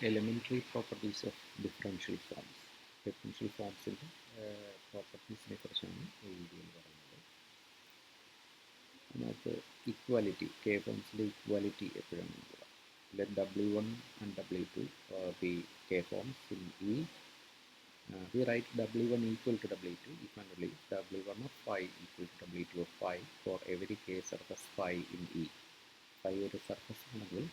elementary properties of differential forms. Differential forms in properties കുറിച്ചാണ് ഈ വീഡിയോയിൽ പറയുന്നത്. അതിനകത്ത് ഇക്വാലിറ്റി, കെ ഫോംസിൻ്റെ ഇക്വാലിറ്റി എപ്പോഴാണ് നോക്കുക. Let W1 and W2 be K forms in E. We write W1 equal to W2 if and only W1 of phi equal to W2 of phi for every K surface phi in E. Phi ഒരു surface ആണെങ്കിൽ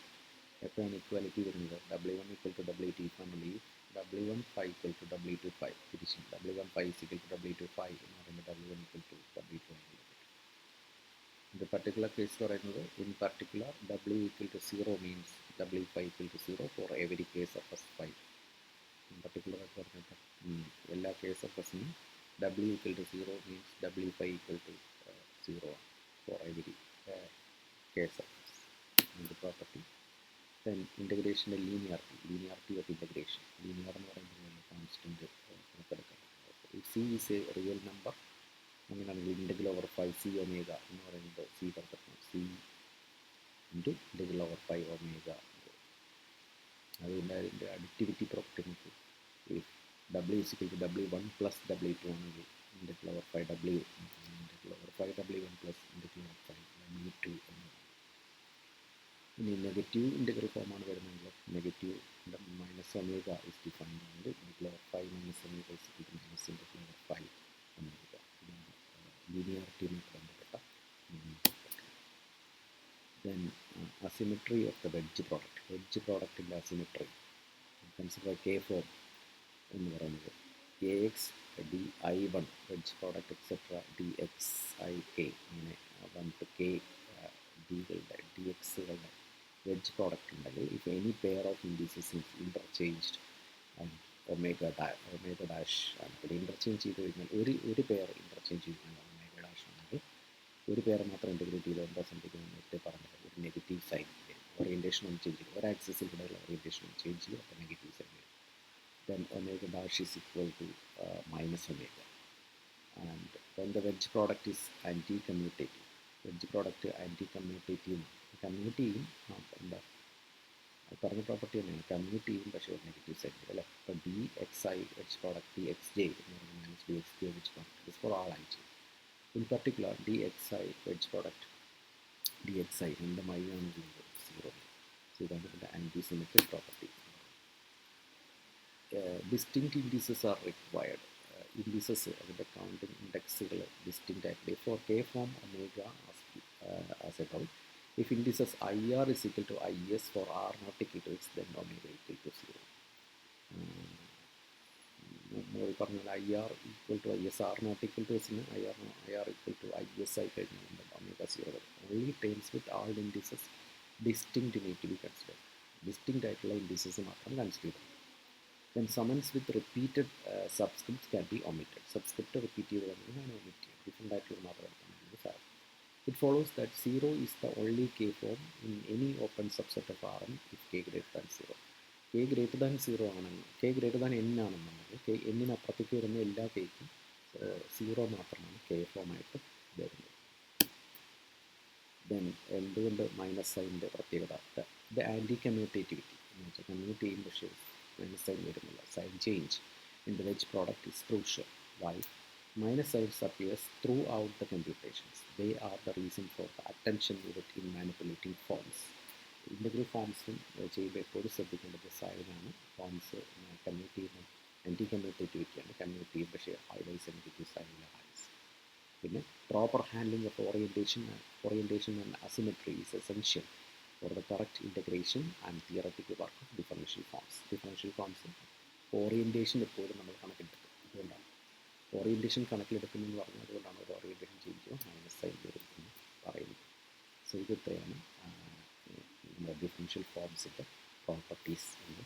എപ്പോഴാണ് equality വരുന്നത്? W1 equal to W2 if and only W1 phi equal to W2 phi. തിരിച്ചും W1 phi is equal to W2 phi എന്ന് പറയുമ്പോൾ W1 equal to W2 ആയിരിക്കും. In the particular case പറയുന്നത്, in particular W equal to 0 means W phi equal to 0 for every K surface phi. In particular ആയിട്ട് പറഞ്ഞിട്ട് എല്ലാ K surfaceനും W equal to 0 means W phi equal to 0 for every K surface. And the property. Then integration linearity of integration. Linear എന്ന് പറയുന്നത് constant കണക്കെടുക്കണം. If C is a real number, അങ്ങനെയാണെങ്കിൽ integral over phi C omega എന്ന് പറയുന്നത് C കണ്ടെത്തണം. C into integral over phi omega. അതുകൊണ്ട് അതിൻ്റെ additivity property നമുക്ക് W is equal to W1 plus W2 ആണെങ്കിൽ integral over phi W integral over phi W1 plus integral over phi W2 എന്നാണ്. ഇനി negative integral ഫോമാണ് വരുന്നതെങ്കിൽ negative minus omega is defined ആണെങ്കിൽ integral over phi minus omega is equal to minus integral over phi omega. ലീനിയാരിറ്റിയുമായിട്ട് ബന്ധപ്പെട്ട. Then asymmetry of the wedge product. Wedge productൻ്റെ asymmetry. Consider K form എന്ന് പറയുന്നത് AX DI1 wedge product etc. DXIK അങ്ങനെ 1 to K ഡികളുടെ DXകളുടെ wedge product ഉണ്ടെങ്കിൽ if any pair of indices is interchanged and omega dash ആണ്. പിന്നെ interchange ചെയ്ത് കഴിഞ്ഞാൽ ഒരു pair interchange ചെയ്തിട്ടുണ്ടാകും ഒമേഗ ഡാഷ് ആണെങ്കിൽ ഒരു പെയർ മാത്രം ഇൻ്റഗ്രേറ്റ് ചെയ്ത് എന്താ സംഭവിക്കുന്നത് നേരത്തെ പറഞ്ഞത് ഒരു നെഗറ്റീവ് സൈൻ വരും. ഓറിയൻറ്റേഷൻ ഒന്ന് ചേഞ്ച് ചെയ്യും. ഒരു ആക്സിസിലൂടെയുള്ള ഓറിയൻറ്റേഷൻ ഒന്ന് ചേഞ്ച് ചെയ്യും. അപ്പോൾ നെഗറ്റീവ് സൈൻ വരും. Then omega dash is equal to minus omega. And then the wedge product is anti commutative. Wedge product anti commutative commute ചെയ്യും. എന്താ പറഞ്ഞ പ്രോപ്പർട്ടി തന്നെയാണ്. കമ്മ്യൂട്ട് ചെയ്യും, പക്ഷേ ഒരു നെഗറ്റീവ് സൈൻ വരും അല്ലേ. അപ്പോൾ DXI വെഡ്ജ് പ്രോഡക്റ്റ് DXJ എന്ന് പറയുന്നത് minus DXJ wedge product is for all I. In particular, DXI wedge product DXI രണ്ടും I ആണെന്നുള്ളത് 0. So ഇതാണ് ഇതിൻ്റെ antisymmetric property. Distinct indices are required. Indices അതിൻ്റെ കൗണ്ടിങ് ഇൻഡെക്സുകൾ ഡിസ്റ്റിങ്ക്റ്റ് ആയിട്ട് for K form omega as above. If indices IR is equal to IS for R not equal to X, then omega equal to 0. മുകളിൽ പറഞ്ഞാൽ IR equal to IS, R not equal to എസിന് IR equal to IS ആയി കഴിഞ്ഞാൽ omega 0 വരും. Only terms with all indices distinct need to be consider. Distinct ആയിട്ടുള്ള indices മാത്രം consider ചെയ്യും. Then summands with repeated subscript can be omitted. Subscript repeat ചെയ്ത് കഴിഞ്ഞാൽ omit ചെയ്യും. ഡിഫറെൻ്റ് ആയിട്ടുള്ള മാത്രം എടുക്കുന്നത് sir. It follows that 0 is the only K form in any open subset of Rn if K greater than 0. K greater than 0 ആണെങ്കിൽ, K greater than n ആണെന്നുണ്ടെങ്കിൽ എന്നിനപ്പുറത്തേക്ക് വരുന്ന എല്ലാ കേക്കും 0 മാത്രമാണ് K ഫോമായിട്ട് വരുന്നത്. ദെൻ എന്തുകൊണ്ട് മൈനസ് സൈൻ്റെ പ്രത്യേകത? ഇത് ആൻറ്റി കമ്മ്യൂട്ടേറ്റിവിറ്റി എന്ന് വെച്ചാൽ കമ്മ്യൂട്ട് ചെയ്യും, പക്ഷേ മൈനസ് സൈൻ വരുന്നില്ല. Sign change in the wedge product is crucial. Why? Minus signs appears throughout the computations. They are the reason for the attention needed in manipulating forms. Integral forms ചെയ്യുമ്പോൾ എപ്പോഴും ശ്രദ്ധിക്കേണ്ടത് സൈനാണ്. Forms commute ചെയ്യുന്ന anti കമ്മ്യൂട്ടേറ്റിവിറ്റിയാണ്. Commute ചെയ്യും, പക്ഷേ ഹൈഡൈസ് negative സൈനില്ല ഹൈസ്. പിന്നെ proper handling of orientation and asymmetry is essential for the correct integration and theoretical work of differential forms. Differential forms orientation എപ്പോഴും നമ്മൾ കണക്കെടുക്കും. അതുകൊണ്ടാണ് ഓറിയൻറ്റേഷൻ കണക്കിലെടുക്കുന്നതെന്ന് പറഞ്ഞാൽ അതുകൊണ്ടാണ് ഒരു ഓറിയൻറ്റേഷൻ ചേഞ്ച് ചെയ്യുമ്പോൾ മൈനസ് സൈൻ വരും എന്ന് പറയുന്നത്. സോ ഇതൊക്കെയാണ് നമ്മുടെ ഡിഫറൻഷ്യൽ ഫോംസിൻ്റെ പ്രോപ്പർട്ടീസ് എന്ന്